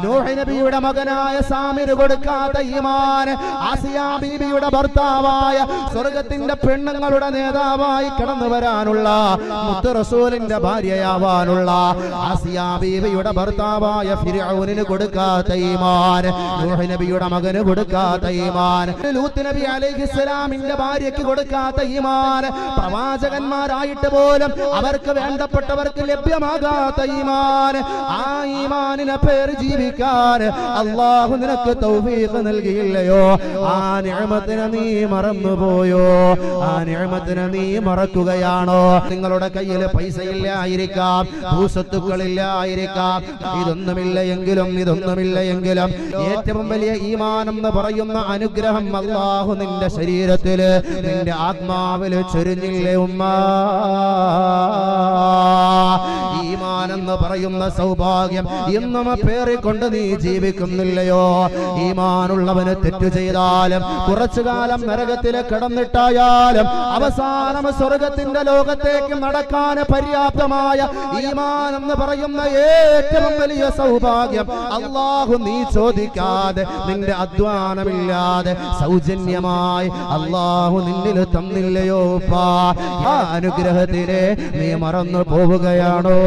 നൂഹ് നബിയുടെ മകനായ സാമിന് കൊടുക്കാത്ത ഈമാൻ, ആസിയ ബീബിയുടെ ഭർത്താവായ സ്വർഗത്തിന്റെ പെണ്ണുങ്ങളുടെ നേതാവായി കടന്നു വരാനുള്ള മുത്ത് റസൂലിന്റെ ഭാര്യയാവാനുള്ള ആസിയ ബീബിയുടെ ഭർത്താവായ ഫിർഔനിന് കൊടുക്കാത്ത ഈമാൻ, നൂഹ് നബിയുടെ മകന് കൊടുക്കാത്ത ഈമാൻ, ലൂത്ത് നബി അലൈഹിസ്സലാമിന്റെ ഭാര്യയ്ക്ക് കൊടുക്കാത്ത ഈമാൻ, പ്രവാചകന്മാരായിട്ട് പോലും അവർക്ക് വേണ്ടപ്പെട്ടവർക്ക് ലഭ്യമാകാത്ത ഈമാൻ, ആ ഈമാനിനെ പേര് ജീവിക്കാൻ അല്ലാഹു നിനക്ക് തൗഫീഖ് നൽകിയില്ലയോ? ആ നിഅമത്തിനെ നീ മറന്നുപോയോ? ആ നിഅമത്തിനെ നീ മറക്കുകയാണോ? നിങ്ങളുടെ കയ്യിൽ പൈസയില്ലായിരിക്കാം, ഭൂസ്വത്തുക്കളില്ലായിരിക്കാം, ഇതൊന്നുമില്ല എങ്കിലും ഏറ്റവും വലിയ ഈമാൻ എന്ന് പറയുന്ന അനുഗ്രഹം അല്ലാഹു നിന്റെ ശരീരത്തില്, നിന്റെ ആത്മാവില് ചൊരിഞ്ഞില്ലേ ഉമ്മ? ഈമാൻ എന്ന് പറയുന്ന സൗഭാഗ്യം ഇന്നും പേറിക്കൊണ്ട് നീ ജീവിക്കുന്നില്ലയോ? ഈമാനുള്ളവന് തെറ്റു ചെയ്താലും കുറച്ചു കാലം നരകത്തില് കിടന്നിട്ടായാലും അവസാനം സ്വർഗത്തിന്റെ ലോകത്തേക്ക് നടക്കാൻ പര്യാപ്തമായ ഈമാൻ എന്ന് പറയുന്ന ഏറ്റവും വലിയ സൗഭാഗ്യം അല്ലാഹു നീ ചോദിക്കാതെ, നിന്റെ അധ്വാനമില്ലാതെ സൗജന്യമായി അല്ലാഹു നിന്നിൽ തന്നില്ലയോ? ആ അനുഗ്രഹത്തിനെ നീ മറന്നു പോവുകയാണോ?